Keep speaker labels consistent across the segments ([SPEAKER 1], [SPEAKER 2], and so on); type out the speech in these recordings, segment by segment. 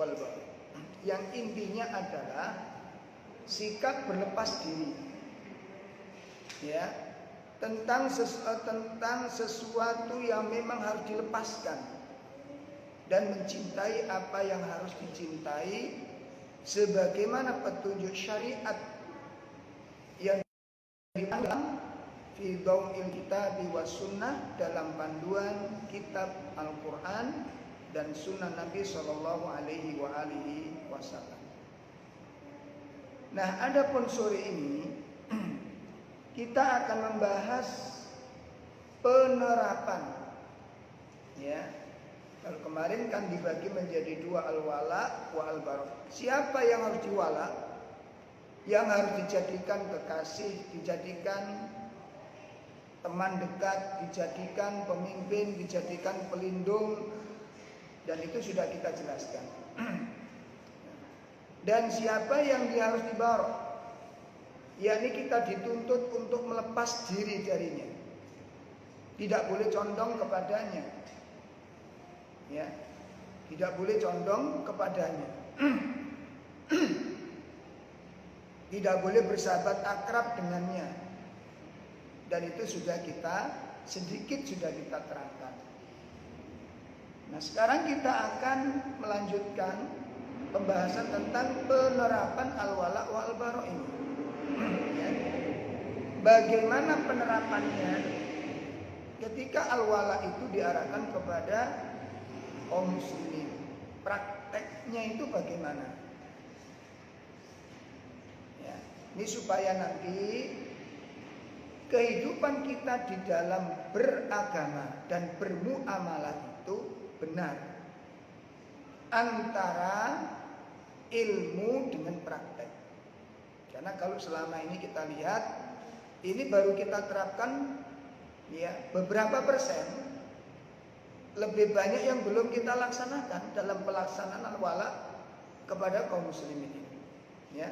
[SPEAKER 1] wal bara. Yang intinya adalah sikap berlepas diri, ya, tentang sesuatu yang memang harus dilepaskan dan mencintai apa yang harus dicintai sebagaimana petunjuk syariat yang dipandang fi dhawil kitab wa sunnah, dalam panduan kitab Al-Quran dan sunnah Nabi Shallallahu Alaihi Wasallam. Nah, adapun sore ini kita akan membahas penerapan, ya. Kalau kemarin kan dibagi menjadi dua, al-wala wa al-bara. Siapa yang harus diwala? Yang harus dijadikan kekasih, dijadikan teman dekat, dijadikan pemimpin, dijadikan pelindung, dan itu sudah kita jelaskan. Dan siapa yang dia harus dibarok, yakni kita dituntut untuk melepas diri darinya, tidak boleh condong kepadanya, ya, tidak boleh condong kepadanya, tidak boleh bersahabat akrab dengannya, dan itu sudah kita terangkan. Nah, sekarang kita akan melanjutkan pembahasan tentang penerapan al-wala wa al-bara ini. Ya. Bagaimana penerapannya ketika al-wala itu diarahkan kepada kaum muslimin? Prakteknya itu bagaimana? Ya. Ini supaya nanti kehidupan kita di dalam beragama dan bermuamalah itu benar antara ilmu dengan praktek. Karena kalau selama ini kita lihat, ini baru kita terapkan, ya, beberapa persen. Lebih banyak yang belum kita laksanakan dalam pelaksanaan al-wala kepada kaum muslimin ini, ya.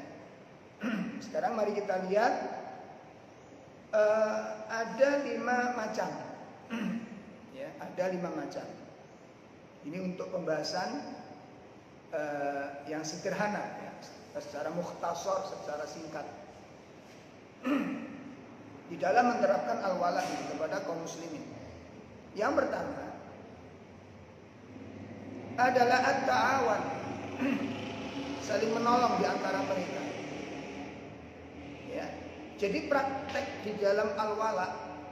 [SPEAKER 1] Sekarang mari kita lihat, ada 5 macam, ya, ada 5 macam. Ini untuk pembahasan yang sederhana, ya, secara mukhtasar, secara singkat. Di dalam menerapkan al-wala kepada kaum muslimin. Yang pertama adalah at-ta'awan, saling menolong di antara mereka. Ya. Jadi praktek di dalam al-wala,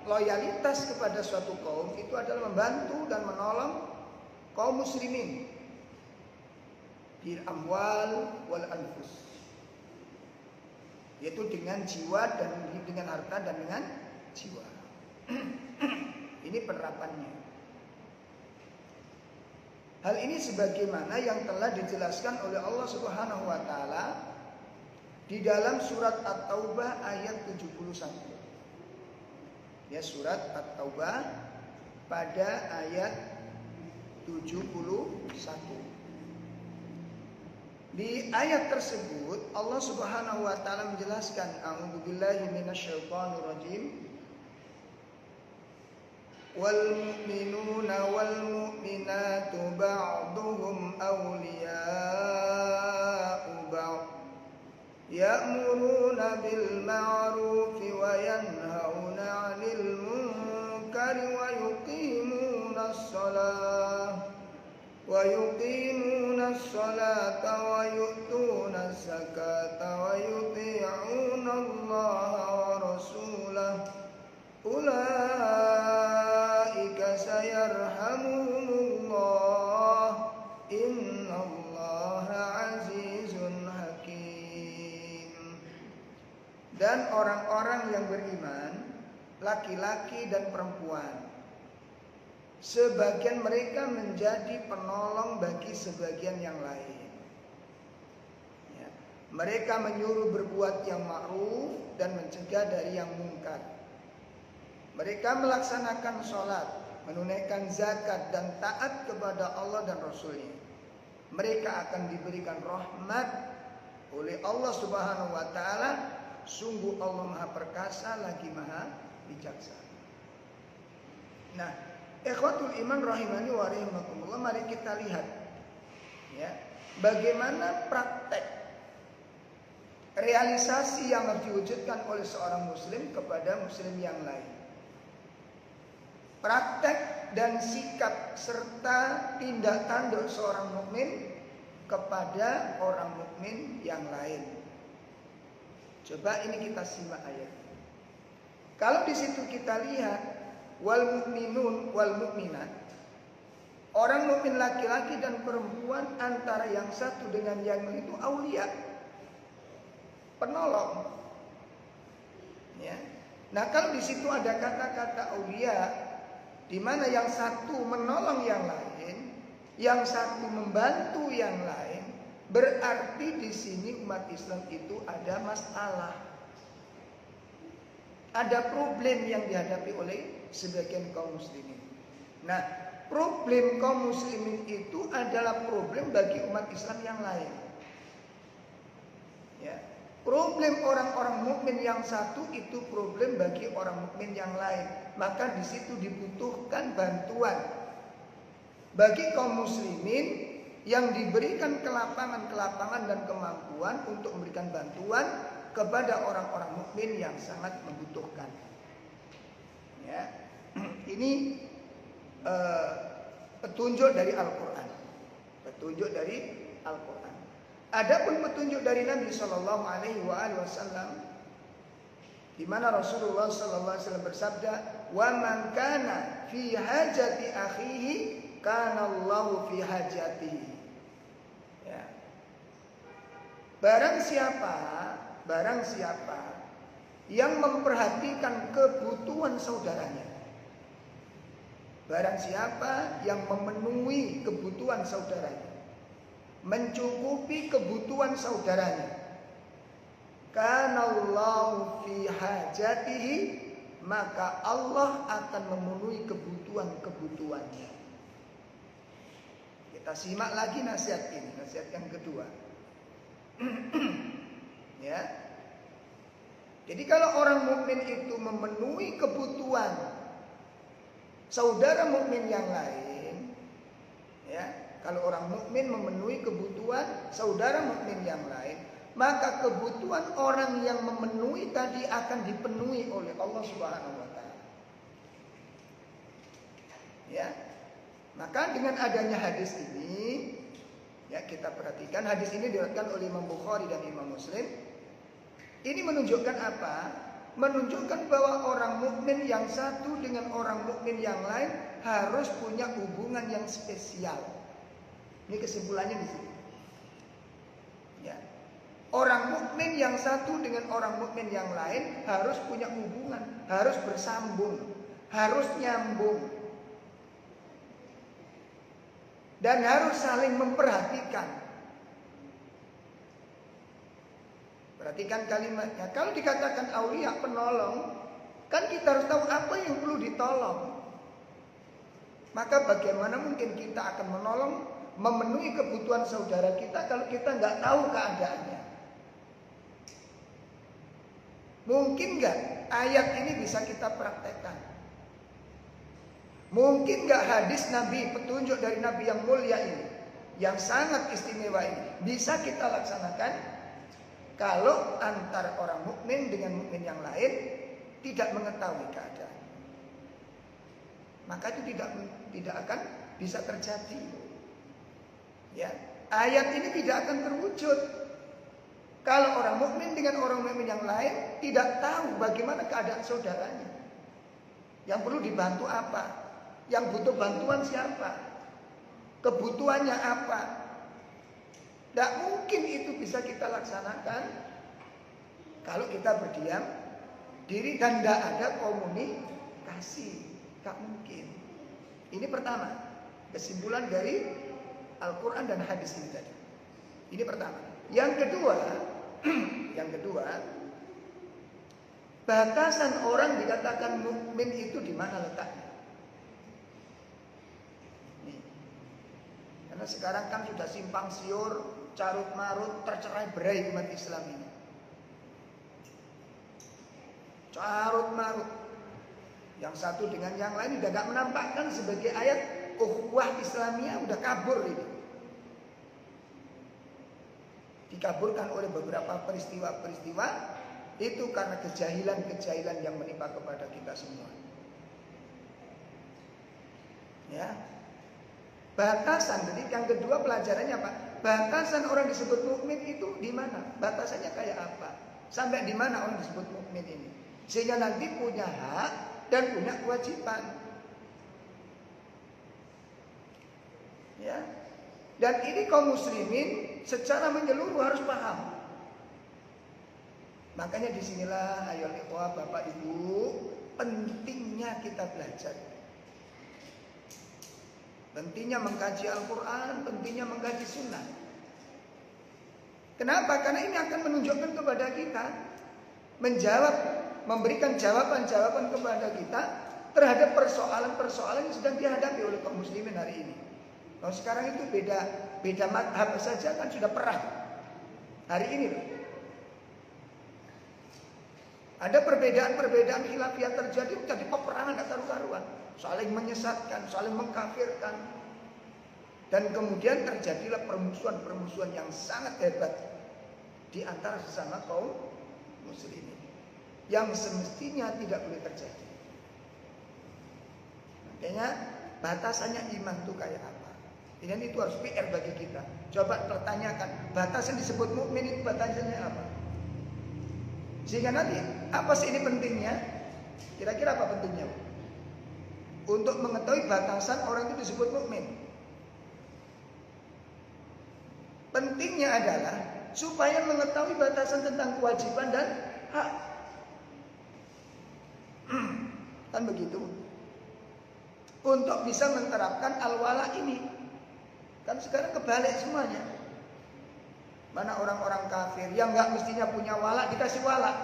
[SPEAKER 1] loyalitas kepada suatu kaum itu adalah membantu dan menolong kaum muslimin bil amwal wal anfus, yaitu dengan jiwa dan dengan harta dan dengan jiwa. Ini penerapannya. Hal ini sebagaimana yang telah dijelaskan oleh Allah Subhanahu wa taala di dalam surat At-Taubah ayat 71. Ya, surat At-Taubah pada ayat 71. Di ayat tersebut Allah Subhanahu wa taala menjelaskan, a'udzubillahi minasyaitonir rajim, wal mu'minuna wal mu'minatu ba'duhum awliya'u ba'd ya'muruna bil ma'rufi wa yanhauna 'anil munkari wa yuqimuna as-salata wa yu'tuna az-zakata wa yuti'una Allaha wa rasulahu ulaika sayarhamuhumullah innallaha azizun hakim. Dan orang-orang yang beriman, laki-laki dan perempuan, sebagian mereka menjadi penolong bagi sebagian yang lain, ya. Mereka menyuruh berbuat yang ma'ruf dan mencegah dari yang mungkar. Mereka melaksanakan sholat, menunaikan zakat dan taat kepada Allah dan Rasulnya. Mereka akan diberikan rahmat oleh Allah Subhanahu wa ta'ala. Sungguh Allah Maha Perkasa lagi Maha Bijaksana. Nah, ikhwatul iman rahimani wa rahimakumullah, mari kita lihat, Ya, bagaimana praktek realisasi yang harus diwujudkan oleh seorang muslim kepada muslim yang lain. Praktek dan sikap serta tindak tanduk seorang mukmin kepada orang mukmin yang lain. Coba ini kita simak ayat. Kalau di situ kita lihat wal mukminun wal mukminat, orang mukmin laki-laki dan perempuan antara yang satu dengan yang lain itu aulia, penolong. Ya. Nah, kalau di situ ada kata-kata aulia, di mana yang satu menolong yang lain, yang satu membantu yang lain, berarti di sini umat Islam itu ada masalah, ada problem yang dihadapi oleh sebagian kaum muslimin. Nah, problem kaum muslimin itu adalah problem bagi umat Islam yang lain. Ya. Problem orang-orang mukmin yang satu itu problem bagi orang mukmin yang lain. Maka di situ dibutuhkan bantuan bagi kaum muslimin yang diberikan kelapangan dan kemampuan untuk memberikan bantuan kepada orang-orang mukmin yang sangat membutuhkan. Ya. Ini petunjuk dari Al-Quran. Petunjuk dari Al-Quran. Adapun petunjuk dari Nabi Shallallahu Alaihi Wasallam, di mana Rasulullah Shallallahu Alaihi Wasallam bersabda, "Wa man kana fi hajati akhihi, kana Allahu fi hajatihi." Ya. Barang siapa yang memperhatikan kebutuhan saudaranya, barang siapa yang memenuhi kebutuhan saudaranya, mencukupi kebutuhan saudaranya, kanallahu fi hajatihi, maka Allah akan memenuhi kebutuhan-kebutuhannya. Kita simak lagi nasihat ini, nasihat yang kedua. Ya. Jadi kalau orang mukmin itu memenuhi kebutuhan saudara mukmin yang lain, ya, kalau orang mukmin memenuhi kebutuhan saudara mukmin yang lain, maka kebutuhan orang yang memenuhi tadi akan dipenuhi oleh Allah Subhanahu wa taala. Ya. Maka dengan adanya hadis ini, ya, kita perhatikan hadis ini diriwayatkan oleh Imam Bukhari dan Imam Muslim. Ini menunjukkan apa? Menunjukkan bahwa orang mukmin yang satu dengan orang mukmin yang lain harus punya hubungan yang spesial. Ini kesimpulannya di sini. Ya. Orang mukmin yang satu dengan orang mukmin yang lain harus punya hubungan, harus bersambung, harus nyambung, dan harus saling memperhatikan. Perhatikan kalimatnya. Kalau dikatakan aulia, penolong, kan kita harus tahu apa yang perlu ditolong. Maka bagaimana mungkin kita akan menolong, memenuhi kebutuhan saudara kita kalau kita nggak tahu keadaannya? Mungkin nggak ayat ini bisa kita praktekkan? Mungkin nggak hadis Nabi, petunjuk dari Nabi yang mulia ini, yang sangat istimewa ini, bisa kita laksanakan kalau antar orang mukmin dengan mukmin yang lain tidak mengetahui keadaan? Maka itu tidak akan bisa terjadi. Ya, ayat ini tidak akan terwujud kalau orang mukmin dengan orang mukmin yang lain tidak tahu bagaimana keadaan saudaranya. Yang perlu dibantu apa? Yang butuh bantuan siapa? Kebutuhannya apa? Tidak mungkin itu bisa kita laksanakan kalau kita berdiam diri dan tidak ada komunikasi. Tidak mungkin. Ini pertama, kesimpulan dari Al-Quran dan hadis ini tadi. Ini pertama. Yang kedua, batasan orang dikatakan mukmin itu di mana letaknya? Nih. Karena sekarang kan sudah simpang siur, carut marut, tercerai berai umat Islam ini. Carut marut, yang satu dengan yang lain udah gak menampakkan sebagai ayat ukhuwah Islamiyah, udah kabur ini. dikaburkan oleh beberapa peristiwa-peristiwa, itu karena kejahilan-kejahilan yang menimpa kepada kita semua. Ya. Batasan, jadi yang kedua pelajarannya apa? Batasan orang disebut mukmin itu di mana? Batasannya kayak apa? Sampai di mana orang disebut mukmin ini? Sehingga nanti punya hak dan punya kewajiban. Ya. Dan ini kaum muslimin secara menyeluruh harus paham. Makanya disinilah ayo ikhwah, Bapak Ibu, pentingnya kita belajar. Pentingnya mengkaji Al-Quran, pentingnya mengkaji Sunnah. Kenapa? Karena ini akan menunjukkan kepada kita, memberikan jawaban-jawaban kepada kita terhadap persoalan-persoalan yang sedang dihadapi oleh kaum muslimin hari ini. Kalau sekarang itu beda madhab saja kan sudah perang. Hari ini loh. Ada perbedaan-perbedaan khilafiyah terjadi, menjadi peperangan tak karu-karuan, saling menyesatkan, saling mengkafirkan, dan kemudian terjadilah permusuhan-permusuhan yang sangat hebat di antara sesama kaum muslimin, yang semestinya tidak boleh terjadi. Makanya batasannya iman itu kayak apa? Dan itu harus PR bagi kita. Coba pertanyakan, batasan disebut mukmin itu batasannya apa? Sehingga nanti, apa sih ini pentingnya? Kira-kira apa pentingnya? Untuk mengetahui batasan orang itu disebut mukmin. Pentingnya adalah supaya mengetahui batasan tentang kewajiban dan hak. Kan begitu? Untuk bisa menerapkan al-wala ini. Kan sekarang kebalik semuanya. Mana orang-orang kafir yang nggak mestinya punya wala dikasih wala,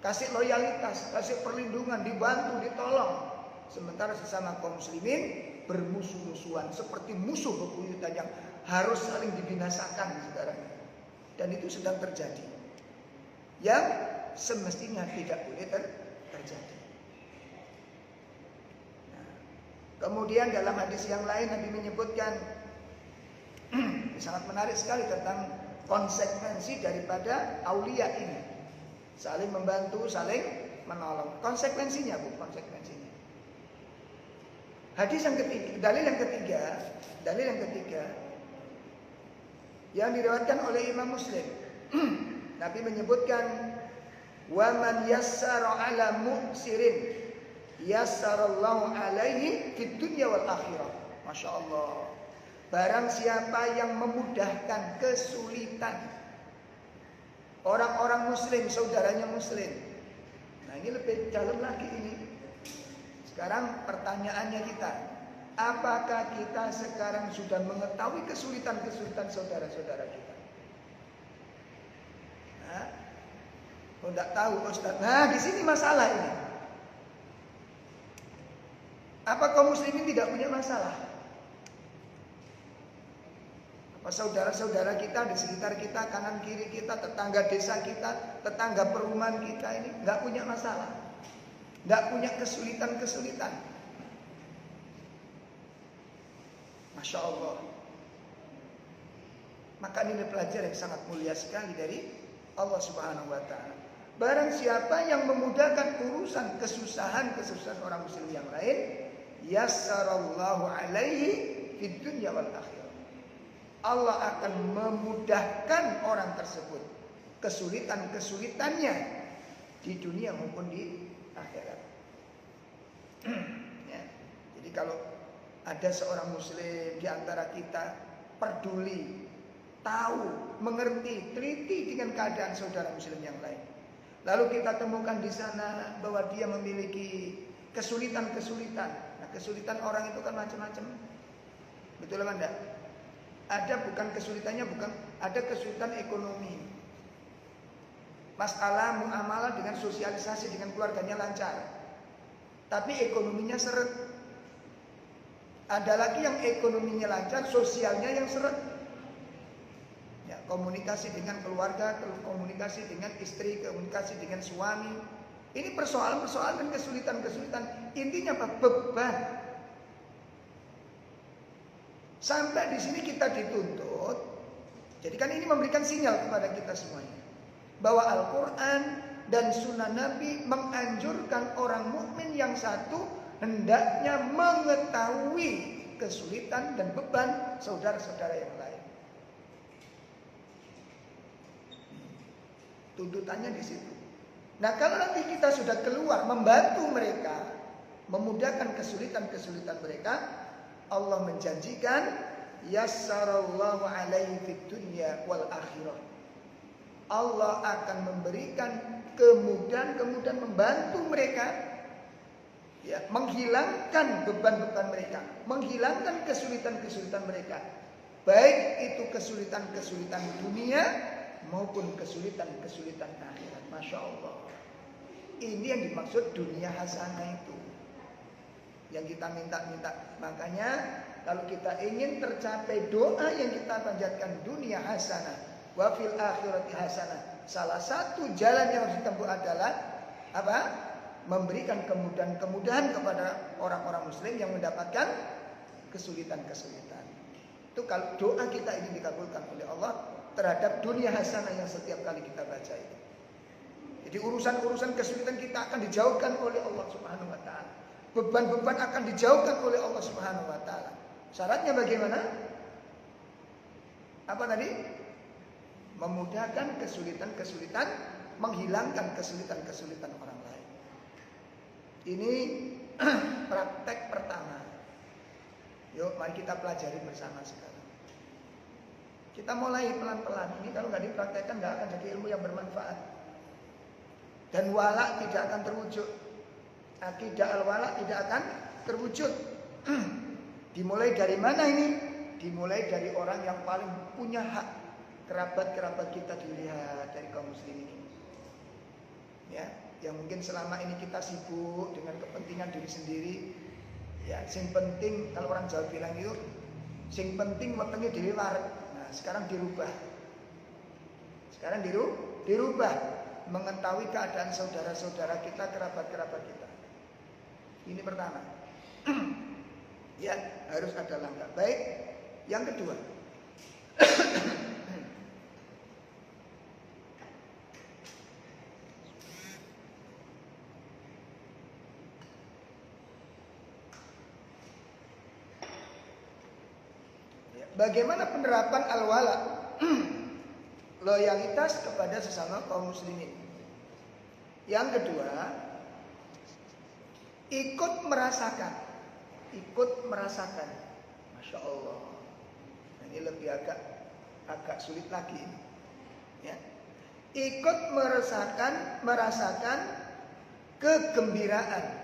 [SPEAKER 1] kasih loyalitas, kasih perlindungan, dibantu, ditolong. Sementara sesama kaum muslimin bermusuh-musuhan seperti musuh bebuyutan yang harus saling dibinasakan sekarang. Dan itu sedang terjadi, yang semestinya tidak boleh terjadi. Nah, kemudian dalam hadis yang lain Nabi menyebutkan sangat menarik sekali tentang konsekuensi daripada aulia ini, saling membantu, saling menolong. Konsekuensinya bu, konsekuensinya. Hadis yang ketiga, dalil yang ketiga yang diriwayatkan oleh Imam Muslim. Nabi menyebutkan, wa man yassara ala mu'sirin yassarallahu alaihi fid dunya wal akhirah. Masya Allah. Barang siapa yang memudahkan kesulitan orang-orang muslim, saudaranya muslim. Nah ini lebih dalam lagi ini. Sekarang pertanyaannya kita, apakah kita sekarang sudah mengetahui kesulitan-kesulitan saudara-saudara kita? Nah, kalau tidak tahu Ustaz, nah di sini masalah ini. Apa kaum muslimin tidak punya masalah? Apa saudara-saudara kita di sekitar kita, kanan kiri kita, tetangga desa kita, tetangga perumahan kita ini nggak punya masalah, nggak punya kesulitan-kesulitan? Masya Allah. Maka nilai pelajaran yang sangat mulia sekali dari Allah Subhanahu Wa Taala. Barang siapa yang memudahkan urusan kesusahan orang muslim yang lain, yassarallahu alaihi fid dunya wal akhirah. Allah akan memudahkan orang tersebut kesulitan-kesulitannya di dunia maupun di akhirat. Ya. Jadi kalau ada seorang muslim di antara kita peduli, tahu, mengerti, teliti dengan keadaan saudara muslim yang lain, lalu kita temukan di sana bahwa dia memiliki kesulitan-kesulitan. Nah, kesulitan orang itu kan macam-macam. Betul apa enggak? Ada ada kesulitan ekonomi. Masalah muamalah dengan sosialisasi dengan keluarganya lancar, tapi ekonominya seret. Ada lagi yang ekonominya lancar, sosialnya yang seret. Ya, komunikasi dengan keluarga, komunikasi dengan istri, komunikasi dengan suami. Ini persoalan-persoalan dan kesulitan-kesulitan. Intinya apa? Beban. Sampai di sini kita dituntut. Jadi kan ini memberikan sinyal kepada kita semuanya bahwa Al-Quran dan Sunnah Nabi menganjurkan orang mukmin yang satu hendaknya mengetahui kesulitan dan beban saudara-saudara yang lain. Tuntutannya di situ. Nah, kalau nanti kita sudah keluar membantu mereka, memudahkan kesulitan-kesulitan mereka, Allah menjanjikan yassarallahu alaihi fid dunya wal akhirah. Allah akan memberikan kemudahan membantu mereka, ya, menghilangkan beban-beban mereka, menghilangkan kesulitan-kesulitan mereka, baik itu kesulitan-kesulitan dunia maupun kesulitan-kesulitan akhirat. Masya Allah. Ini yang dimaksud dunia hasanah itu, yang kita minta-minta. Makanya kalau kita ingin tercapai doa yang kita panjatkan, dunia hasanah wa fil akhirati hasanah, salah satu jalan yang harus ditempuh adalah apa? Memberikan kemudahan-kemudahan kepada orang-orang muslim yang mendapatkan kesulitan-kesulitan. Itu kalau doa kita ini dikabulkan oleh Allah terhadap dunia hasanah yang setiap kali kita baca itu. Jadi urusan-urusan kesulitan kita akan dijauhkan oleh Allah Subhanahu wa taala. Beban-beban akan dijauhkan oleh Allah Subhanahu wa taala. Syaratnya bagaimana? Apa tadi? Memudahkan kesulitan-kesulitan, menghilangkan kesulitan-kesulitan orang lain. Ini praktek pertama. Yuk, mari kita pelajari bersama sekarang. Kita mulai pelan-pelan. Ini kalau nggak dipraktekkan nggak akan jadi ilmu yang bermanfaat. Dan wala tidak akan terwujud. Akidah al-wala tidak akan terwujud. Dimulai dari mana ini? Dimulai dari orang yang paling punya hak. Kerabat-kerabat kita dilihat dari kaum muslimin ini. Ya, yang mungkin selama ini kita sibuk dengan kepentingan diri sendiri. Ya, sing penting kalau orang Jawa bilang itu, sing penting wetenge dhewe wareg. Nah, sekarang dirubah. Sekarang dirubah. Mengetahui keadaan saudara-saudara kita, kerabat-kerabat kita. Ini pertama. Ya, harus ada langkah. Baik, yang kedua. Bagaimana penerapan al-wala? Loyalitas kepada sesama kaum muslimin. Yang kedua, ikut merasakan. Masya Allah. Ini lebih agak sulit lagi. Ya. Ikut merasakan kegembiraan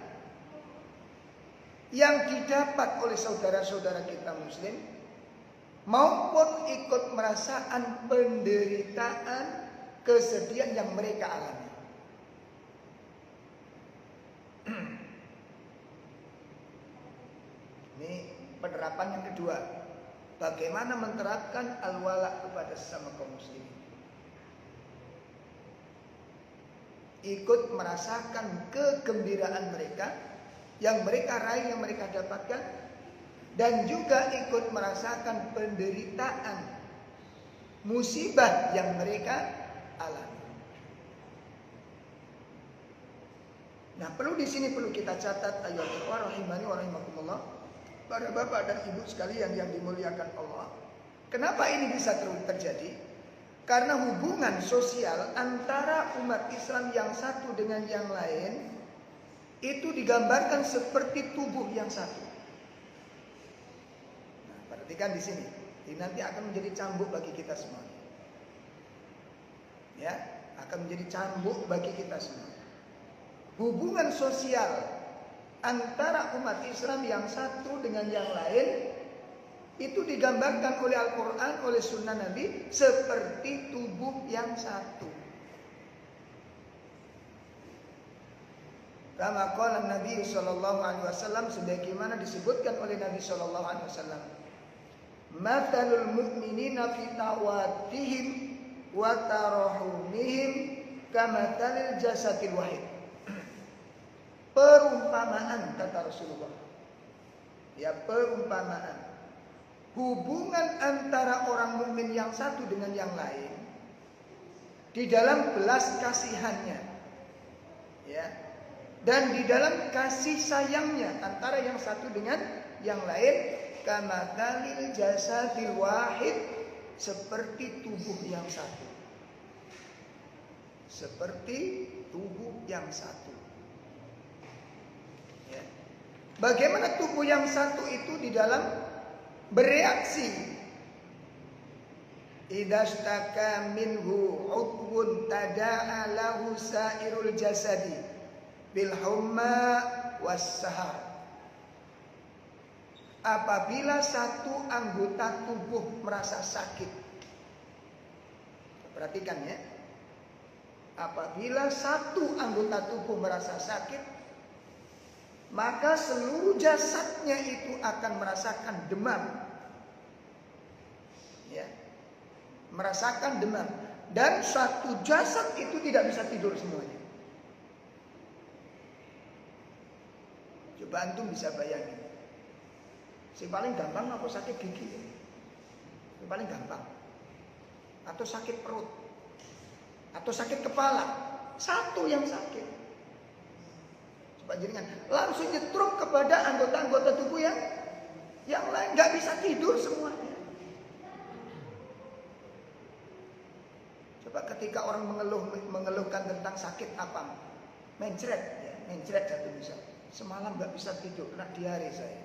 [SPEAKER 1] yang didapat oleh saudara-saudara kita muslim, maupun ikut merasakan penderitaan, kesedihan yang mereka alami. Ini penerapan yang kedua. Bagaimana menerapkan al-wala kepada sesama kaum muslimin. Ikut merasakan kegembiraan mereka yang mereka raih, yang mereka dapatkan, dan juga ikut merasakan penderitaan, musibah yang mereka alami. Nah, di sini perlu kita catat, ayat rahimani wa rahimakumullah, para bapak dan ibu sekalian yang dimuliakan Allah. Kenapa ini bisa terjadi? Karena hubungan sosial antara umat Islam yang satu dengan yang lain itu digambarkan seperti tubuh yang satu. Nah, perhatikan di sini. Ini nanti akan menjadi cambuk bagi kita semua. Ya, akan menjadi cambuk bagi kita semua. Hubungan sosial antara umat Islam yang satu dengan yang lain itu digambarkan oleh Al-Quran, oleh Sunnah Nabi seperti tubuh yang satu. Kama qala Nabi sallallahu alaihi wasallam, sebagaimana disebutkan oleh Nabi sallallahu alaihi wasallam, mathalul mu'minina fi tawaddihim wa tarahumihim kamathalil jasadil wahid. Perumpamaan, kata Rasulullah. Ya, perumpamaan hubungan antara orang mukmin yang satu dengan yang lain di dalam belas kasihannya, ya, dan di dalam kasih sayangnya antara yang satu dengan yang lain, kamatsalil jasadil wahid, seperti tubuh yang satu. Seperti tubuh yang satu. Ya. Bagaimana tubuh yang satu itu di dalam bereaksi? Idza staka minhu 'udwun tada'a lahu sa'irul jasadi bil humma was sahar. Apabila satu anggota tubuh merasa sakit, perhatikan ya. Apabila satu anggota tubuh merasa sakit, maka seluruh jasadnya itu akan merasakan demam. Ya. Merasakan demam. Dan satu jasad itu tidak bisa tidur semuanya. Coba antum bisa bayangin. Si paling gampang apa sakit gigi? Yang paling gampang. Atau sakit perut. Atau sakit kepala. Satu yang sakit. Coba jaringan. Langsung nyetrum kepada anggota-anggota tubuh yang lain. Gak bisa tidur semuanya. Coba ketika orang mengeluhkan tentang sakit apa? Mencret. Ya, mencret satu bisa. Semalam gak bisa tidur. Kena diare saya.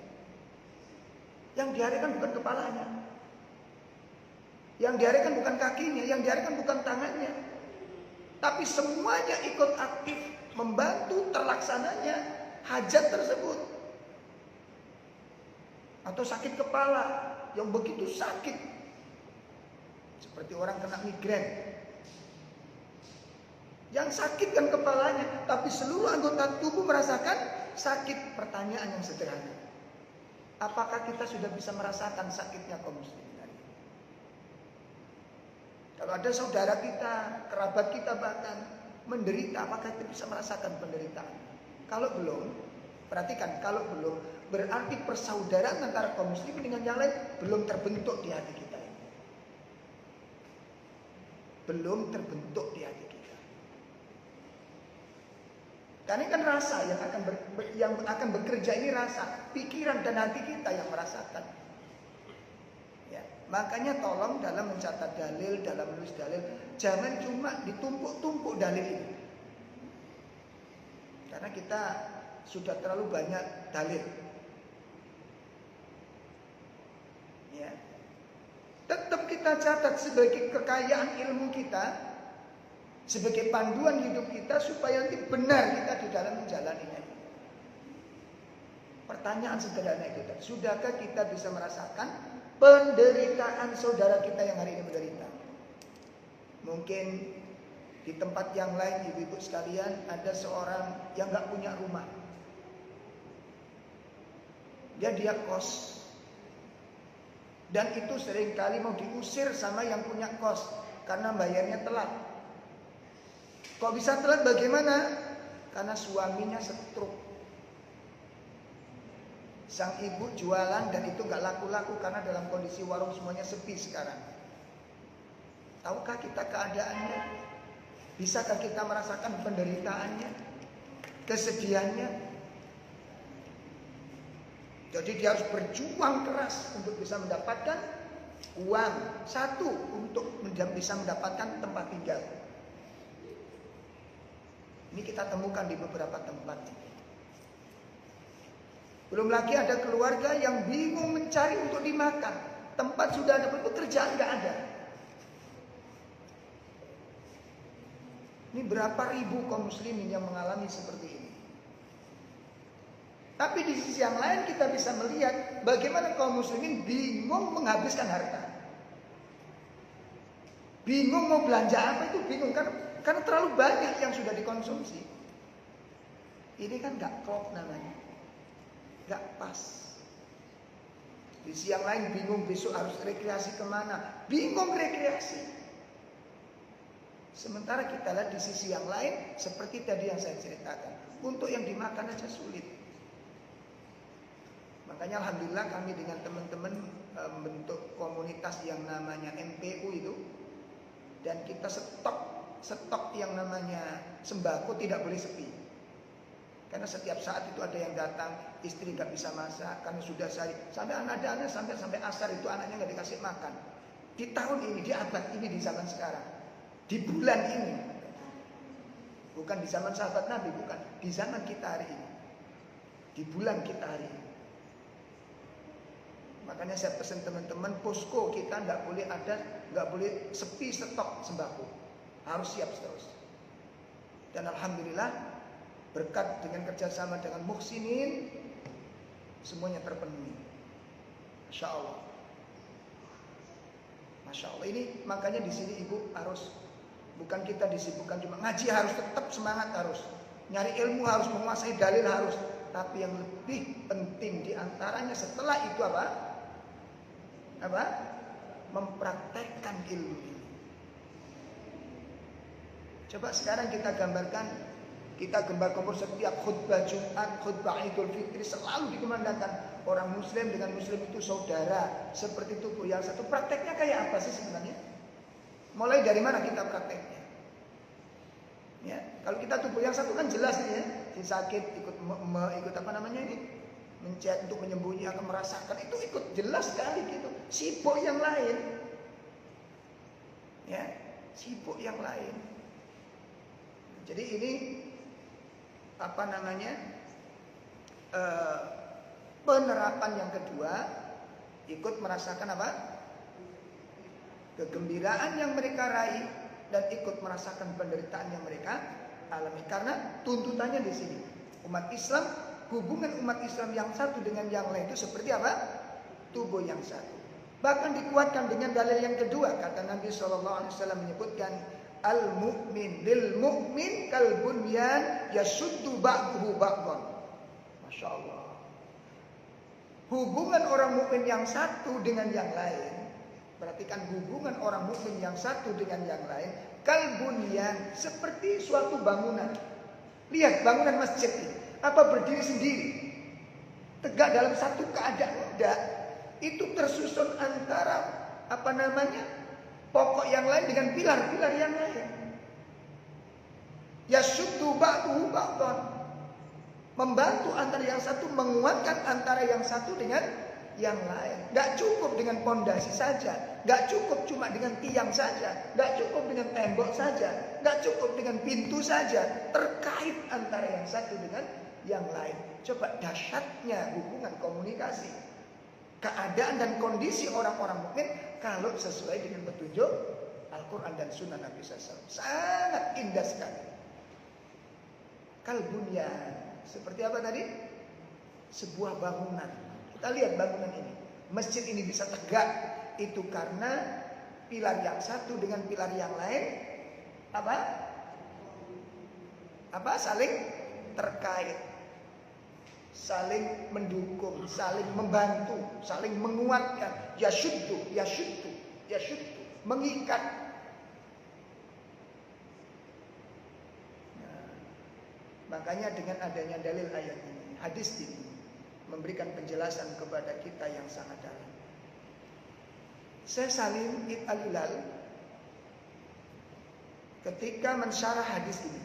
[SPEAKER 1] Yang diare kan bukan kepalanya. Yang diare kan bukan kakinya. Yang diare kan bukan tangannya. Tapi semuanya ikut aktif membantu terlaksananya hajat tersebut. Atau sakit kepala yang begitu sakit. Seperti orang kena migrain. Yang sakit kan kepalanya. Tapi seluruh anggota tubuh merasakan sakit. Pertanyaan yang sederhana. Apakah kita sudah bisa merasakan sakitnya kaum muslimin? Kalau ada saudara kita, kerabat kita bahkan menderita, apakah kita bisa merasakan penderitaan? Kalau belum, perhatikan, kalau belum, berarti persaudaraan antara kaum muslimin dengan yang lain belum terbentuk di hati kita. Belum terbentuk di hati kita. Karena ini kan rasa yang akan bekerja ini rasa, pikiran dan hati kita yang merasakan. Ya, makanya tolong dalam mencatat dalil, dalam menulis dalil, jangan cuma ditumpuk-tumpuk dalil ini. Karena kita sudah terlalu banyak dalil. Ya. Tetap kita catat sebagai kekayaan ilmu kita, sebagai panduan hidup kita supaya nanti benar kita di dalam menjalaninya. Pertanyaan sederhana itu, sudahkah kita bisa merasakan penderitaan saudara kita yang hari ini menderita? Mungkin di tempat yang lain, ibu-ibu sekalian, ada seorang yang gak punya rumah. Dia kos. Dan itu seringkali mau diusir sama yang punya kos karena bayarnya telat. Kok bisa telat bagaimana? Karena suaminya stroke. Sang ibu jualan dan itu gak laku-laku karena dalam kondisi warung semuanya sepi sekarang. Tahukah kita keadaannya? Bisakah kita merasakan penderitaannya? Kesedihannya? Jadi dia harus berjuang keras untuk bisa mendapatkan uang. Satu, untuk bisa mendapatkan tempat tinggal. Ini kita temukan di beberapa tempat. Belum lagi ada keluarga yang bingung mencari untuk dimakan. Tempat sudah ada, pekerjaan nggak ada. Ini berapa ribu kaum muslimin yang mengalami seperti ini. Tapi di sisi yang lain kita bisa melihat bagaimana kaum muslimin bingung menghabiskan harta. Bingung mau belanja apa itu bingung karena terlalu banyak yang sudah dikonsumsi. Ini kan gak klop namanya. Gak pas. Di sisi yang lain bingung besok harus rekreasi kemana. Bingung rekreasi. Sementara kita lihat di sisi yang lain seperti tadi yang saya ceritakan. Untuk yang dimakan aja sulit. Makanya alhamdulillah kami dengan teman-teman membentuk komunitas yang namanya MPU itu, dan kita stok yang namanya sembako tidak boleh sepi. Karena setiap saat itu ada yang datang, istri nggak bisa masak karena sudah sampai anak-anak sampai asar itu anaknya nggak dikasih makan. Di tahun ini, di abad ini, di zaman sekarang, di bulan ini, bukan di zaman sahabat Nabi, bukan, di zaman kita hari ini, di bulan kita hari ini. Makanya saya pesan teman-teman, posko kita nggak boleh sepi stok sembako, harus siap terus. Dan alhamdulillah berkat dengan kerjasama dengan muhsinin, semuanya terpenuhi. Masya Allah. Masya Allah. Ini makanya di sini ibu harus, bukan kita disibukkan cuma ngaji, harus tetap semangat, harus nyari ilmu, harus menguasai dalil, harus. Tapi yang lebih penting diantaranya setelah itu apa? Mempraktekkan ilmu ini. Coba sekarang kita gambarkan, kita gembar-gembor setiap khutbah Jumat, khutbah Idul Fitri selalu dikumandangkan orang Muslim dengan Muslim itu saudara, seperti tubuh yang satu. Prakteknya kayak apa sih sebenarnya? Mulai dari mana kita prakteknya? Ya, kalau kita tubuh yang satu kan jelas nih ya, si sakit ikut apa namanya ini? Mencet untuk menyembunyikan, merasakan, itu ikut jelas sekali gitu. Sibuk yang lain, ya, sibuk yang lain. Jadi ini apa namanya, penerapan yang kedua, ikut merasakan apa? Kegembiraan yang mereka raih dan ikut merasakan penderitaan yang mereka alami. Karena tuntutannya di sini, umat Islam, hubungan umat Islam yang satu dengan yang lain itu seperti apa? Tubuh yang satu. Bahkan dikuatkan dengan dalil yang kedua, kata Nabi SAW menyebutkan, al-mu'min lil mu'min kal bunyan yashuddu ba'duhu ba'dhan. Masya Allah. Hubungan orang mukmin yang satu dengan yang lain, perhatikan, hubungan orang mukmin yang satu dengan yang lain, kal bunyan, seperti suatu bangunan. Lihat bangunan masjid ini, apa berdiri sendiri, tegak dalam satu keadaan? Enggak. Itu tersusun antara apa namanya, pokok yang lain dengan pilar-pilar yang lain. Yashuddu ba'duhu ba'dhan, membantu antara yang satu, menguatkan antara yang satu dengan yang lain. Gak cukup dengan pondasi saja, gak cukup cuma dengan tiang saja, gak cukup dengan tembok saja, gak cukup dengan pintu saja, terkait antara yang satu dengan yang lain. Coba dahsyatnya hubungan komunikasi, keadaan dan kondisi orang-orang mukmin kalau sesuai dengan petunjuk Al-Quran dan Sunnah Nabi SAW. Sangat indah sekali. Kalbunyan, seperti apa tadi? Sebuah bangunan. Kita lihat bangunan ini, masjid ini bisa tegak, itu karena pilar yang satu dengan pilar yang lain saling terkait, saling mendukung, saling membantu, saling menguatkan. Yashuddu, mengikat. Nah, makanya dengan adanya dalil ayat ini, hadis ini memberikan penjelasan kepada kita yang sangat dalam. Syekh Salim Al-Hilal ketika mensyarah hadis ini,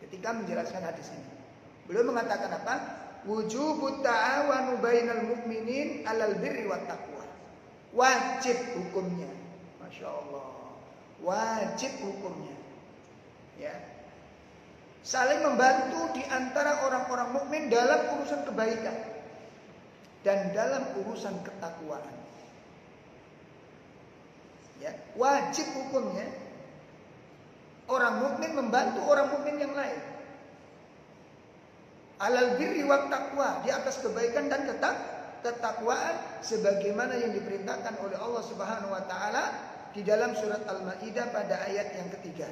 [SPEAKER 1] ketika menjelaskan hadis ini, beliau mengatakan apa? Wujubut ta'awanu bainal mu'minin 'alal birri wat taqwa. Wajib hukumnya. Masya Allah. Wajib hukumnya. Ya. Saling membantu di antara orang-orang mukmin dalam urusan kebaikan dan dalam urusan ketakwaan. Ya, wajib hukumnya orang mukmin membantu orang mukmin yang lain. Alal birri wat taqwa, di atas kebaikan dan ketakwaan sebagaimana yang diperintahkan oleh Allah Subhanahu wa taala di dalam surat Al-Maidah pada ayat yang ketiga.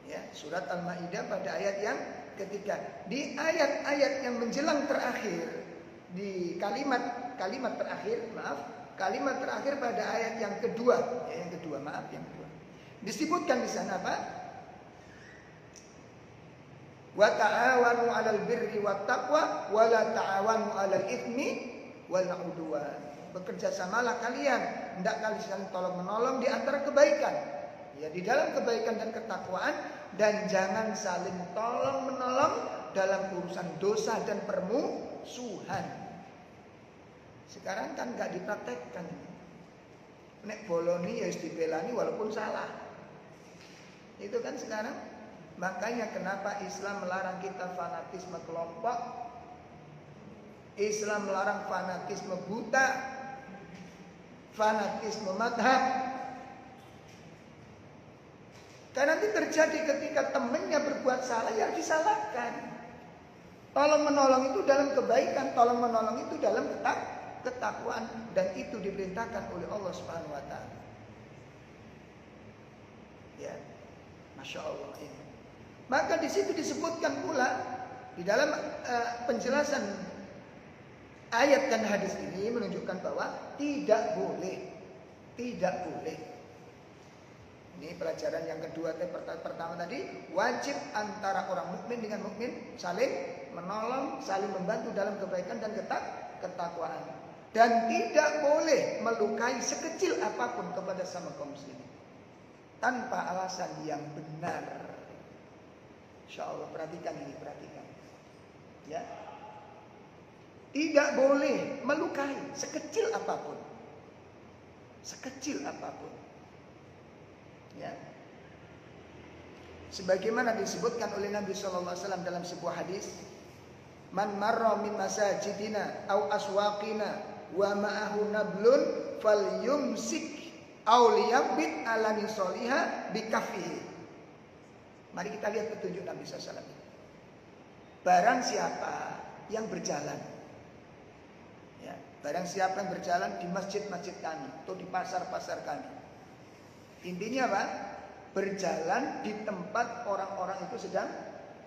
[SPEAKER 1] Ya, surat Al-Maidah pada ayat yang ketiga. Di ayat-ayat yang menjelang terakhir, di kalimat terakhir pada ayat yang kedua, yang kedua. Disebutkan di sana apa? Wa ta'awanu 'alal birri wat taqwa wa la ta'awanu 'alal itsmi wal 'udwan. Bekerja samalah kalian, hendaklah saling tolong menolong di antara kebaikan. Ya, di dalam kebaikan dan ketakwaan, dan jangan saling tolong menolong dalam urusan dosa dan permusuhan. Sekarang kan enggak dipraktekkan. Nek boloni ya dibelani walaupun salah. Itu kan sekarang. Makanya kenapa Islam melarang kita fanatisme kelompok, Islam melarang fanatisme buta, fanatisme madhab. Karena nanti terjadi ketika temannya berbuat salah, yang disalahkan. Tolong menolong itu dalam kebaikan, tolong menolong itu dalam ketakwaan, dan itu diperintahkan oleh Allah Subhanahu wa taala. Ya. Masya Allah ini. Maka di situ disebutkan pula di dalam penjelasan ayat dan hadis ini menunjukkan bahwa tidak boleh. Ini pelajaran yang kedua. Pertama tadi, wajib antara orang mukmin dengan mukmin saling menolong, saling membantu dalam kebaikan dan ketakwaan. Dan tidak boleh melukai sekecil apapun kepada sama kaum muslimin tanpa alasan yang benar. Insya Allah, perhatikan ini, perhatikan. Ya, tidak boleh melukai sekecil apapun, Ya, sebagaimana disebutkan oleh Nabi Shallallahu Alaihi Wasallam dalam sebuah hadis, man marra min masajidina au aswaqina wa ma'ahu nablun falyumsik aw liyabit ala nisoliha bikafihi. Mari kita lihat petunjuk Nabi SAW. Barang siapa yang berjalan, ya, barang siapa yang berjalan di masjid-masjid kami atau di pasar-pasar kami. Intinya apa? Berjalan di tempat orang-orang itu sedang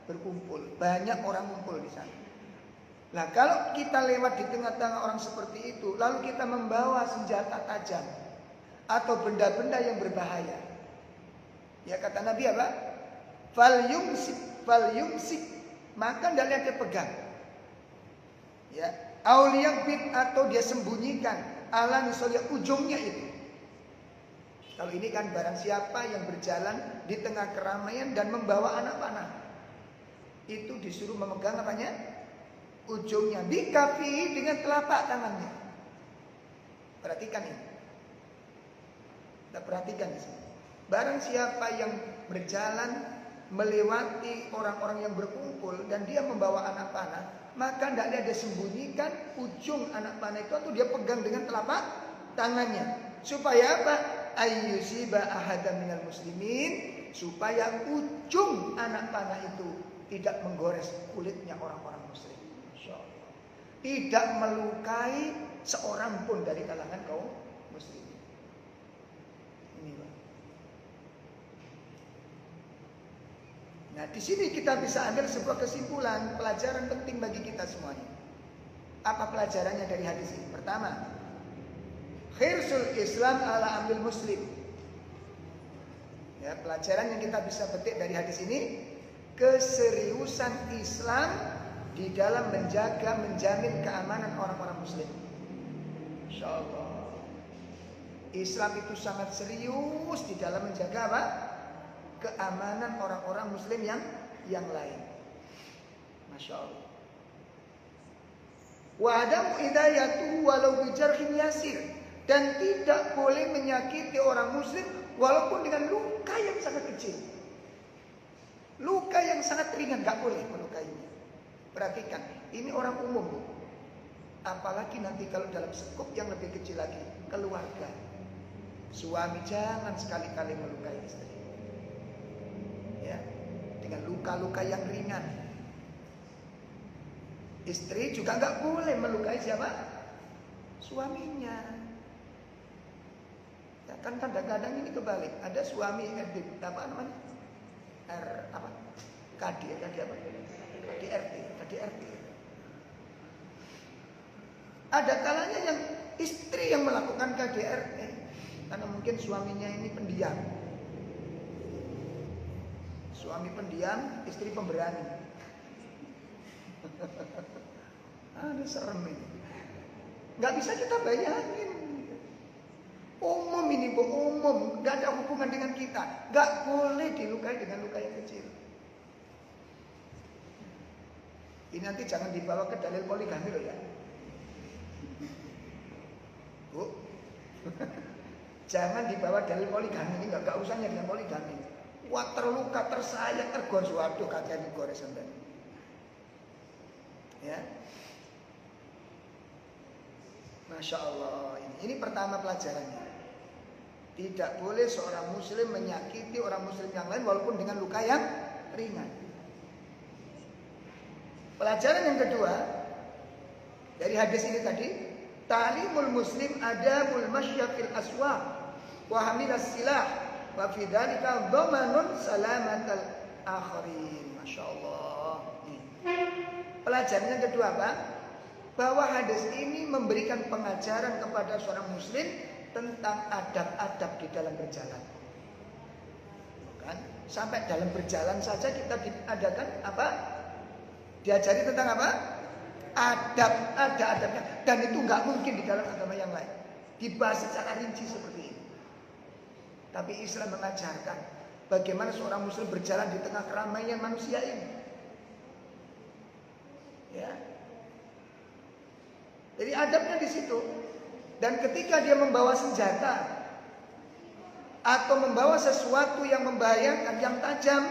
[SPEAKER 1] berkumpul. Banyak orang kumpul di sana. Nah, kalau kita lewat di tengah-tengah orang seperti itu, lalu kita membawa senjata tajam atau benda-benda yang berbahaya, ya kata Nabi apa? Fal yumsik, maka hendaknya dia pegang. Ya, auliyabit, atau dia sembunyikan ala misalnya ujungnya itu. Kalau ini kan barang siapa yang berjalan di tengah keramaian dan membawa anak panah, itu disuruh memegang apanya? Ujungnya, bikafi, dengan telapak tangannya. Perhatikan ini. Kita perhatikan di sini. Barang siapa yang berjalan melewati orang-orang yang berkumpul dan dia membawa anak panah, maka hendaknya dia sembunyikan ujung anak panah itu atau dia pegang dengan telapak tangannya. Supaya apa? Ayyusiba ahadan minal muslimin, supaya ujung anak panah itu tidak menggores kulitnya orang-orang muslim. Insyaallah. Tidak melukai seorang pun dari kalangan kaum muslimin. Ini, Pak. Nah, di sini kita bisa ambil sebuah kesimpulan, pelajaran penting bagi kita semuanya. Apa pelajarannya dari hadis ini? Pertama, khirsul Islam ala ambil muslim. Ya, pelajaran yang kita bisa petik dari hadis ini, keseriusan Islam di dalam menjaga, menjamin keamanan orang-orang muslim. Insyaallah. Islam itu sangat serius di dalam menjaga apa? Keamanan orang-orang muslim yang lain. Masya Allah. Wa adamu idayatuhu walau bijarhin yasir, dan tidak boleh menyakiti orang muslim walaupun dengan luka yang sangat kecil. Luka yang sangat ringan gak boleh melukainya. Perhatikan, ini orang umum. Apalagi nanti kalau dalam skop yang lebih kecil lagi, keluarga. Suami jangan sekali-kali melukai istri. Ya, dengan luka-luka yang ringan. Istri juga nggak boleh melukai siapa? Suaminya. Ya, kan kadang-kadang ini kebalik. Ada suami apa namanya? KDRT. Ada kalanya yang istri yang melakukan KDRT karena mungkin suaminya ini pendiam. Suami pendiam, istri pemberani. Aduh serem ini. Nggak bisa kita bayangin. Umum ini Bu, umum, nggak ada hubungan dengan kita. Nggak boleh dilukai dengan luka yang kecil. Ini nanti jangan dibawa ke dalil poligami loh ya, Bu. Jangan dibawa dalil poligami ini, nggak usahnya dengan poligami. Wah terluka, tersayat, tergores, waduh kakek digores sampai. Ya, Masya Allah. Ini pertama pelajarannya. Tidak boleh seorang muslim menyakiti orang muslim yang lain walaupun dengan luka yang ringan. Pelajaran yang kedua dari hadis ini tadi, ta'limul muslim adabul masya fil aswaq wa hamilas silah wa fi dzalika dhamanun salamatal akharin. Masya Allah. Pelajaran yang kedua apa? Bahwa hadis ini memberikan pengajaran kepada seorang muslim tentang adab-adab di dalam berjalan. Kan? Sampai dalam berjalan saja kita diadakan apa? Diajari tentang apa? Adab, ada adabnya. Dan itu nggak mungkin di dalam agama yang lain. Dibahas secara rinci seperti ini. Tapi Islam mengajarkan bagaimana seorang muslim berjalan di tengah keramaian manusia ini. Ya. Jadi adabnya di situ. Dan ketika dia membawa senjata atau membawa sesuatu yang membahayakan, yang tajam,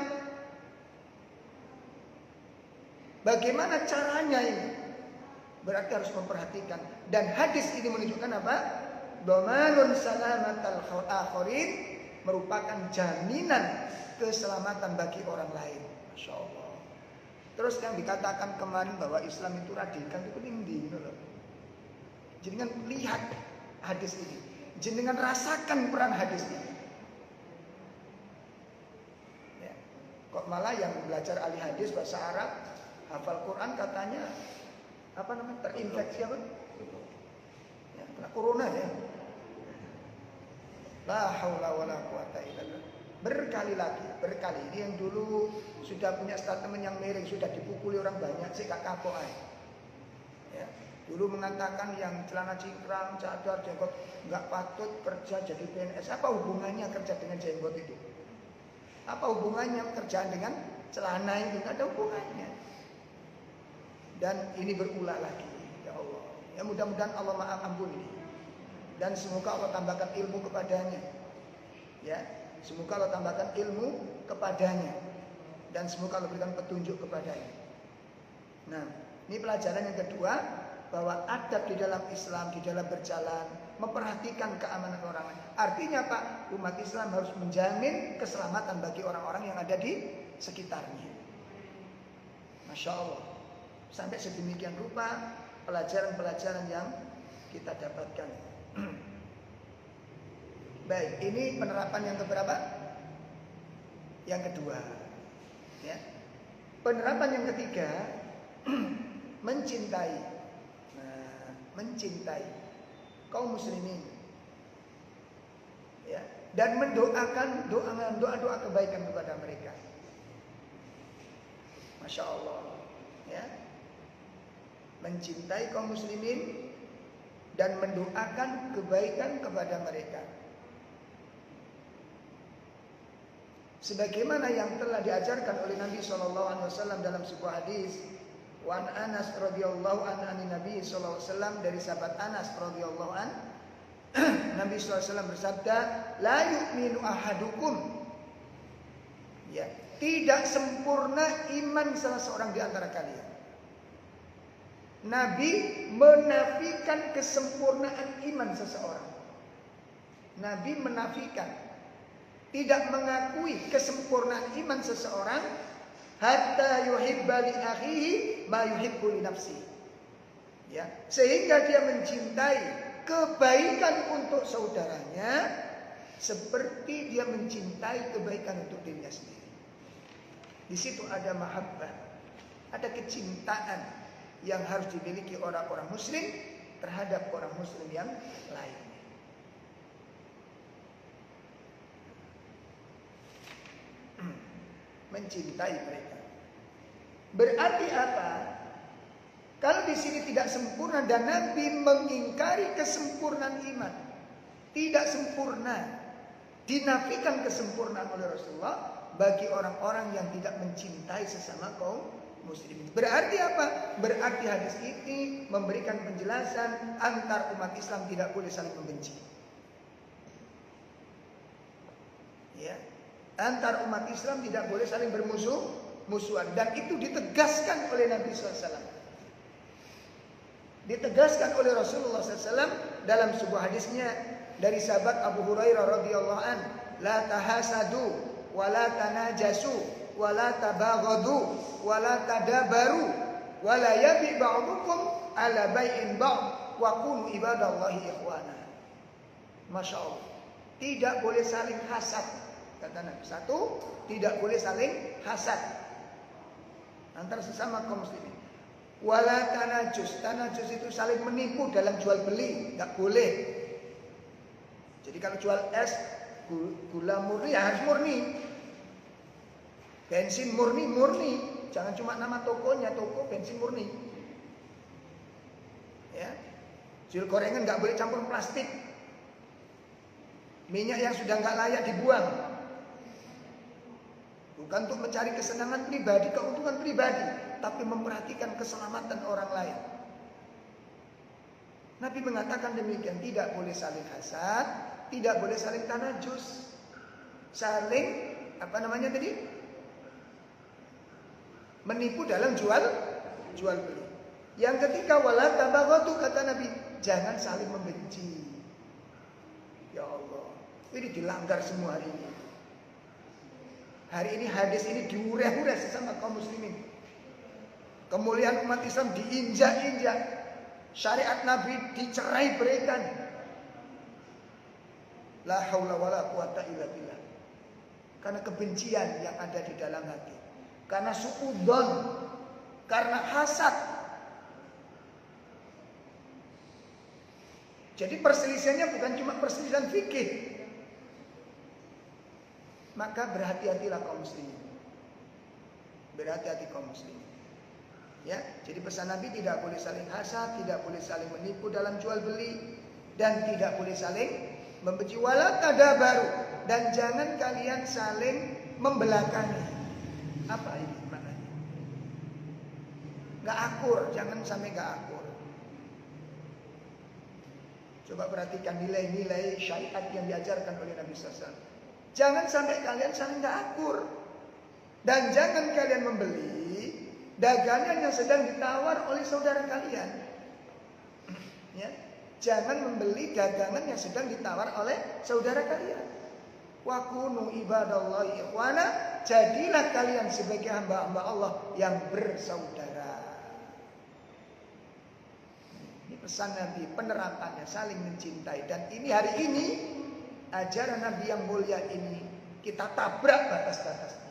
[SPEAKER 1] bagaimana caranya ini? Berarti harus memperhatikan. Dan hadis ini menunjukkan apa? Dhamanun salamatal akhirin, merupakan jaminan keselamatan bagi orang lain. Masya Allah. Terus yang dikatakan kemarin bahwa Islam itu radikal itu tinggi, gitu loh. Jenengan lihat hadis ini, jenengan rasakan peran hadis ini. Ya. Kok malah yang belajar ahli hadis bahasa Arab, hafal Quran katanya apa namanya terinfeksi apa? Ya, kena corona ya. La haula wala quwata illa billah. Berkali. Ini yang dulu sudah punya statement yang miring, sudah dipukuli orang banyak, sih gak kapok aja. Ya. Dulu mengatakan yang celana cingkrang, cadar, jenggot nggak patut kerja jadi PNS. Apa hubungannya kerja dengan jenggot itu? Apa hubungannya kerjaan dengan celana itu? Nggak ada hubungannya. Dan ini berulah lagi, ya Allah. Ya mudah-mudahan Allah maaf ampuni. Dan semoga Allah tambahkan ilmu kepadanya. Ya, semoga Allah tambahkan ilmu kepadanya. Dan semoga Allah berikan petunjuk kepadanya. Nah, ini pelajaran yang kedua. Bahwa adab di dalam Islam, di dalam berjalan, memperhatikan keamanan orang lain. Artinya Pak, umat Islam harus menjamin keselamatan bagi orang-orang yang ada di sekitarnya. Masya Allah. Sampai sedemikian rupa pelajaran-pelajaran yang kita dapatkan. Baik, ini penerapan yang keberapa? Yang kedua. Ya. Penerapan yang ketiga, mencintai kaum muslimin, ya, dan mendoakan doa kebaikan kepada mereka. Masya Allah, ya, mencintai kaum muslimin dan mendoakan kebaikan kepada mereka. Sebagaimana yang telah diajarkan oleh Nabi SAW dalam sebuah hadis. Wan Anas radhiyallahu anhu Nabi sallallahu alaihi wasallam, dari sahabat Anas radhiyallahu an, Nabi sallallahu alaihi wasallam bersabda, la yu'minu ahadukum. Ya, tidak sempurna iman salah seorang di antara kalian. Nabi menafikan kesempurnaan iman seseorang. Nabi menafikan, tidak mengakui kesempurnaan iman seseorang. Hatta yuhibba li akhihi ma yuhibbu li nafsi. Ya, sehingga dia mencintai kebaikan untuk saudaranya seperti dia mencintai kebaikan untuk dirinya sendiri. Di situ ada mahabbah, ada kecintaan yang harus dimiliki orang-orang muslim terhadap orang muslim yang lain. Mencintai mereka. Berarti apa? Kalau di sini tidak sempurna dan Nabi mengingkari kesempurnaan iman, tidak sempurna, dinafikan kesempurnaan oleh Rasulullah bagi orang-orang yang tidak mencintai sesama kaum muslimin. Berarti apa? Berarti hadis ini memberikan penjelasan antar umat Islam tidak boleh saling membenci. Ya, antar umat Islam tidak boleh saling bermusuhan, dan itu ditegaskan oleh Nabi SAW. Ditegaskan oleh Rasulullah SAW dalam sebuah hadisnya dari sahabat Abu Hurairah radhiyallahu an, la tahasadu wa la tanajasu wa la tabaghadu wa la tadabaru wa la yabi ba'dukum ala bai'in ba'd wa kunu ibadallahi ikhwana. Masya Allah. Tidak boleh saling hasad, kata Nabi. Satu, tidak boleh saling hasad antara sesama kaum muslimin. Wala tanajus. Tanajus itu saling menipu dalam jual beli, enggak boleh. Jadi kalau jual es gula murni ya harus murni. Bensin murni. Jangan cuma nama tokonya, toko bensin murni. Ya. Jual gorengan enggak boleh campur plastik. Minyak yang sudah enggak layak dibuang. Bukan untuk mencari kesenangan pribadi, keuntungan pribadi, tapi memperhatikan keselamatan orang lain. Nabi mengatakan demikian, tidak boleh saling hasad, tidak boleh saling tanajus, saling menipu dalam jual beli. Yang ketiga, wala tabaghadu, kata Nabi, jangan saling membenci. Ya Allah, ini dilanggar semua hari ini. Hari ini hadis ini diurai-urai sesama kaum muslimin. Kemuliaan umat Islam diinjak-injak. Syariat Nabi dicerai-beraikan. La haula wala quwata illa billah. Karena kebencian yang ada di dalam hati. Karena suudzon, karena hasad. Jadi perselisihannya bukan cuma perselisihan fikih. Maka berhati-hatilah kaum muslimin. Berhati-hati kaum muslimin. Ya, jadi pesan Nabi tidak boleh saling hasad, tidak boleh saling menipu dalam jual beli, dan tidak boleh saling membenci. Wala tadabaru, dan jangan kalian saling membelakangi. Apa ini maknanya? Gak akur, jangan sampai gak akur. Coba perhatikan nilai-nilai syariat yang diajarkan oleh Nabi SAW. Jangan sampai kalian saling gak akur. Dan jangan kalian membeli dagangan yang sedang ditawar oleh saudara kalian. Ya, jangan membeli dagangan yang sedang ditawar oleh saudara kalian. Wa kunu ibadallahi ikhwana, jadilah kalian sebagai hamba-hamba Allah yang bersaudara. Ini pesan Nabi, penerapannya saling mencintai. Dan ini hari ini ajaran Nabi yang mulia ini kita tabrak batas-batasnya.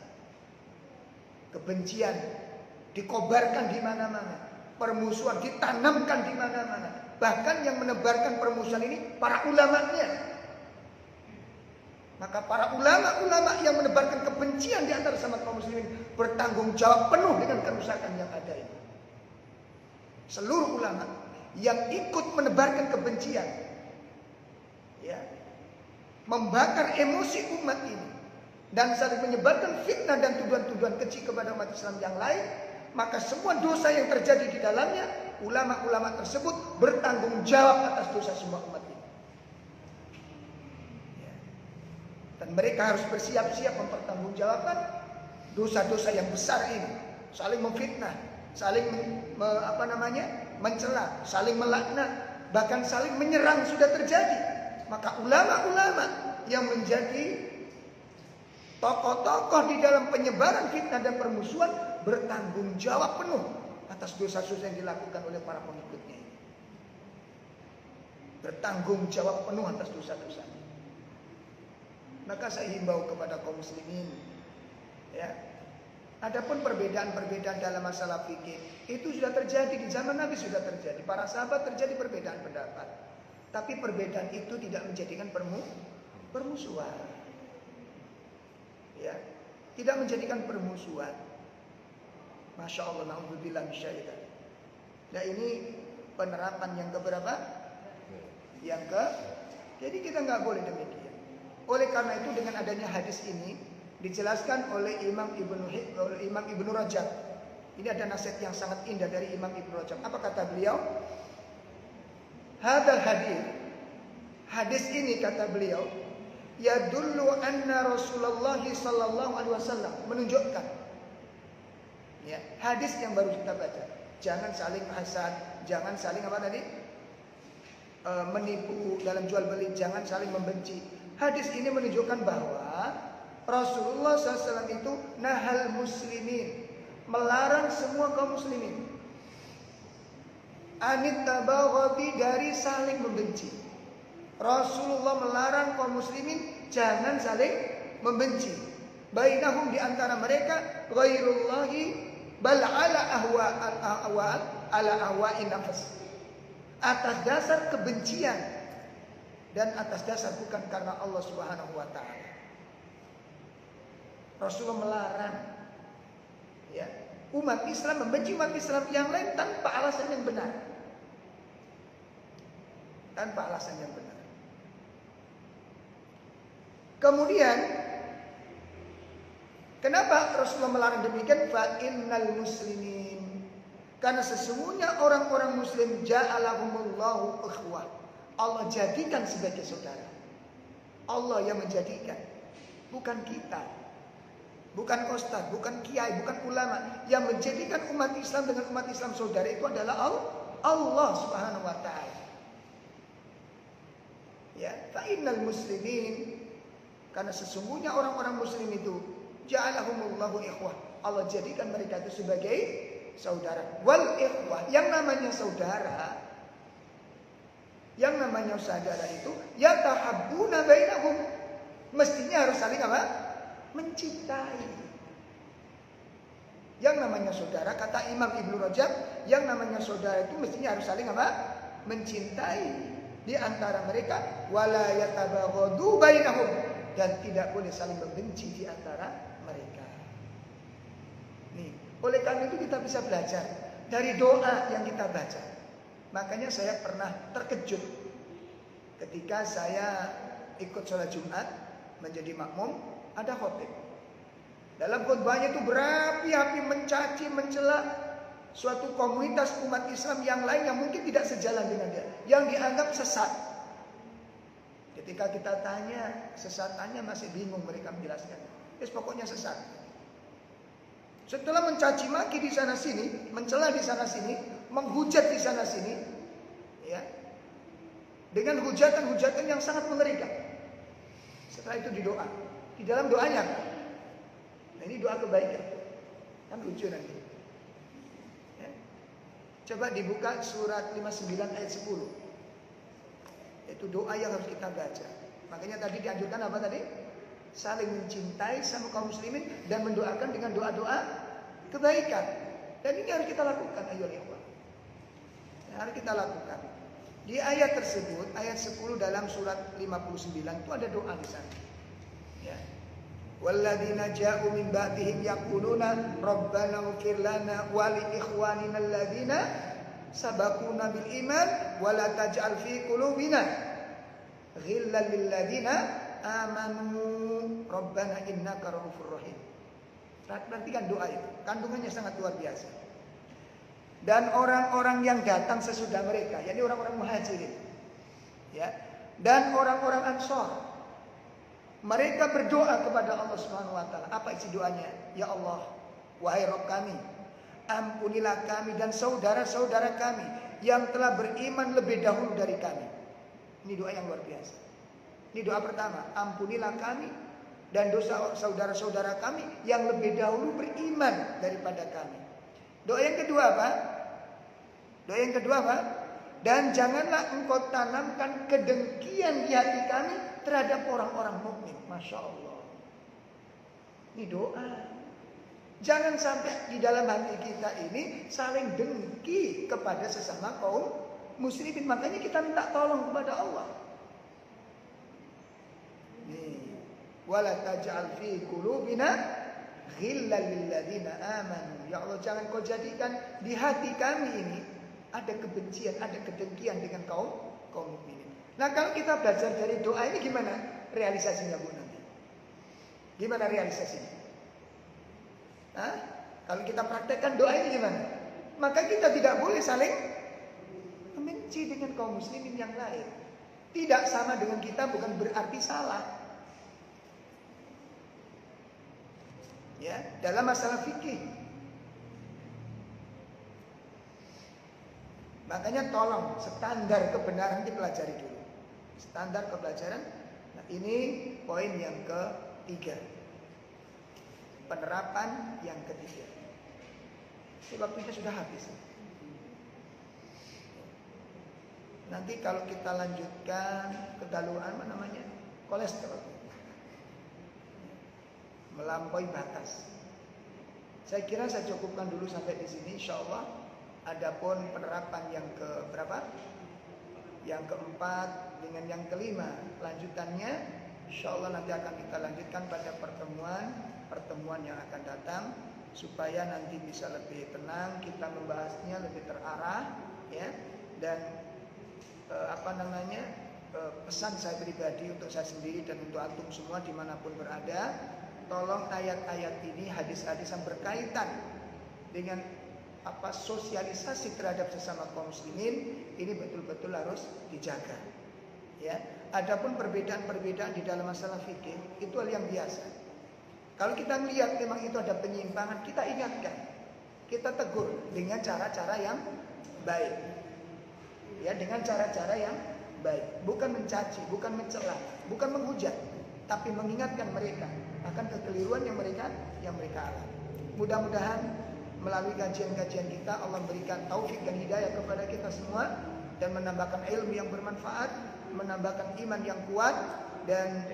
[SPEAKER 1] Kebencian dikobarkan di mana-mana, permusuhan ditanamkan di mana-mana. Bahkan yang menebarkan permusuhan ini para ulamanya. Maka para ulama-ulama yang menebarkan kebencian di antara sama kaum muslimin bertanggung jawab penuh dengan kerusakan yang ada ini. Seluruh ulama yang ikut menebarkan kebencian, ya, membakar emosi umat ini dan saling menyebarkan fitnah dan tuduhan-tuduhan keji kepada umat Islam yang lain, maka semua dosa yang terjadi di dalamnya, ulama-ulama tersebut bertanggung jawab atas dosa semua umat ini. Ya. Dan mereka harus bersiap-siap mempertanggungjawabkan dosa-dosa yang besar ini. Saling memfitnah, saling mencela, saling melaknat, bahkan saling menyerang sudah terjadi. Maka ulama-ulama yang menjadi tokoh-tokoh di dalam penyebaran fitnah dan permusuhan bertanggung jawab penuh atas dosa-dosa yang dilakukan oleh para pengikutnya ini. Bertanggung jawab penuh atas dosa-dosa. Maka saya himbau kepada kaum muslimin, ya, adapun perbedaan-perbedaan dalam masalah fikih itu sudah terjadi di zaman Nabi, sudah terjadi. Para sahabat terjadi perbedaan pendapat. Tapi perbedaan itu tidak menjadikan permusuhan. Ya, tidak menjadikan permusuhan. Masya Allah, na'udzubillah misyaitan. Nah ini penerapan yang keberapa? Jadi kita nggak boleh demikian. Oleh karena itu dengan adanya hadis ini dijelaskan oleh Imam Ibnu Rajab. Ini ada nasihat yang sangat indah dari Imam Ibnu Rajab. Apa kata beliau? Hadal hadis ini kata beliau, yadullu anna Rasulullah sallallahu alaihi wasallam, menunjukkan ya, hadis yang baru kita baca. Jangan saling hasad, jangan saling apa tadi? Menipu dalam jual beli, jangan saling membenci. Hadis ini menunjukkan bahwa Rasulullah SAW itu nahal muslimin, melarang semua kaum muslimin, anit tabaghati, dari saling membenci. Rasulullah melarang kaum muslimin jangan saling membenci. Bainahum, di antara mereka, ghairullahi bal ala ahwa'in nafs, atas dasar kebencian dan atas dasar bukan karena Allah Subhanahu wa taala. Rasulullah melarang ya, umat Islam membenci umat Islam yang lain tanpa alasan yang benar. Tanpa alasan yang benar. Kemudian kenapa Rasulullah melarang demikian? Fa innal muslimin, karena sesungguhnya orang-orang muslim ja'alahumullahu ikhwah, Allah jadikan sebagai saudara. Allah yang menjadikan, bukan kita, bukan ustaz, bukan kiai, bukan ulama. Yang menjadikan umat Islam dengan umat Islam saudara itu adalah Allah Subhanahu wa taala. Ya, fa innal muslimin, karena sesungguhnya orang-orang muslim itu ja'alahumullahu ikhwah, Allah jadikan mereka itu sebagai saudara. Wal ikhwah, yang namanya saudara, itu yatahabbuna bainahum, mestinya harus saling apa? Mencintai. Yang namanya saudara, kata Imam Ibnu Rajab, yang namanya saudara itu mestinya harus saling apa? Mencintai di antara mereka. Wala yatabaghadu bainahum, dan tidak boleh saling membenci di antara mereka. Nih, oleh karena itu kita bisa belajar dari doa yang kita baca. Makanya saya pernah terkejut ketika saya ikut sholat Jumat menjadi makmum, ada khotib. Dalam khutbahnya itu berapi-api mencaci, mencela suatu komunitas umat Islam yang lain yang mungkin tidak sejalan dengan dia, yang dianggap sesat. Ketika kita tanya sesatannya, masih bingung mereka menjelaskan. Pokoknya sesat. Setelah mencaci maki di sana sini, mencela di sana sini, menghujat di sana sini, ya, dengan hujatan-hujatan yang sangat mengerikan. Setelah itu didoa. Di dalam doanya, nah ini doa kebaikan, kan lucu nanti. Ya. Coba dibuka surat 59 ayat 10. Itu doa yang harus kita baca. Makanya tadi dianjurkan apa tadi? Saling mencintai sama kaum muslimin dan mendoakan dengan doa-doa kebaikan. Dan ini harus kita lakukan, ayo ikhwan. Harus kita lakukan. Di ayat tersebut, ayat 10 dalam surat 59 itu ada doa di sana. Ya. Walladzina ja'u min ba'dihim yaquluna rabbana ighfir lana wa li ikhwanina alladzina sabaquna bil iman wa la taj'al fi qulubina ghillan lil ladzina amanu rabbana innaka ra'ufur rahim. Perhatikan doa itu, kandungannya sangat luar biasa. Dan orang-orang yang datang sesudah mereka, yakni orang-orang muhajirin, ya, dan orang-orang ansor, mereka berdoa kepada Allah Subhanahu wa taala. Apa isi doanya? Ya Allah, wahai Rabb kami, ampunilah kami dan saudara-saudara kami yang telah beriman lebih dahulu dari kami. Ini doa yang luar biasa. Ini doa pertama, ampunilah kami dan dosa saudara-saudara kami yang lebih dahulu beriman daripada kami. Doa yang kedua apa? Dan janganlah engkau tanamkan kedengkian di hati kami terhadap orang-orang mukmin. Masya Allah. Ini doa. Jangan sampai di dalam hati kita ini saling dengki kepada sesama kaum muslimin. Makanya kita minta tolong kepada Allah. Nih, wala taj'al fi qulubina ghillan lil ladzina amanu. Ya Allah, jangan kau jadikan di hati kami ini ada kebencian, ada kedengkian dengan kaum mukminin. Nah, kalau kita belajar dari doa ini gimana realisasinya Bu nanti? Gimana realisasinya? Hah? Kalau kita praktekkan doa ini gimana? Maka kita tidak boleh saling membenci dengan kaum muslimin yang lain. Tidak sama dengan kita bukan berarti salah. Ya, dalam masalah fikih. Makanya tolong standar kebenaran dipelajari dulu. Standar kepelajaran. Nah, ini poin yang ketiga. Penerapan yang ketiga. Ini waktunya sudah habis. Nanti kalau kita lanjutkan kedaluan apa namanya? Kolesterol. Melampaui batas. Saya kira saya cukupkan dulu sampai di sini, insyaallah. Adapun penerapan yang ke berapa? Yang keempat dengan yang kelima, lanjutannya insyaallah nanti akan kita lanjutkan pada pertemuan yang akan datang supaya nanti bisa lebih tenang, kita membahasnya lebih terarah, ya. Dan pesan saya pribadi untuk saya sendiri dan untuk antum semua dimanapun berada, tolong ayat-ayat ini, hadis-hadis yang berkaitan dengan sosialisasi terhadap sesama kaum muslimin ini betul-betul harus dijaga. Ya, adapun perbedaan-perbedaan di dalam masalah fikih itu hal yang biasa. Kalau kita melihat memang itu ada penyimpangan, kita ingatkan, kita tegur dengan cara-cara yang baik. Ya, dengan cara-cara yang baik, bukan mencaci, bukan mencela, bukan menghujat, tapi mengingatkan mereka akan kekeliruan yang mereka alami. Mudah-mudahan melalui kajian-kajian kita Allah berikan taufik dan hidayah kepada kita semua dan menambahkan ilmu yang bermanfaat, menambahkan iman yang kuat dan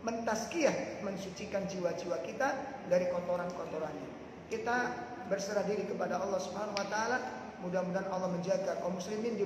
[SPEAKER 1] mentazkiyah, mensucikan jiwa-jiwa kita dari kotoran-kotorannya. Kita berserah diri kepada Allah Subhanahu wa taala. Mudah-mudahan Allah menjaga kaum muslimin di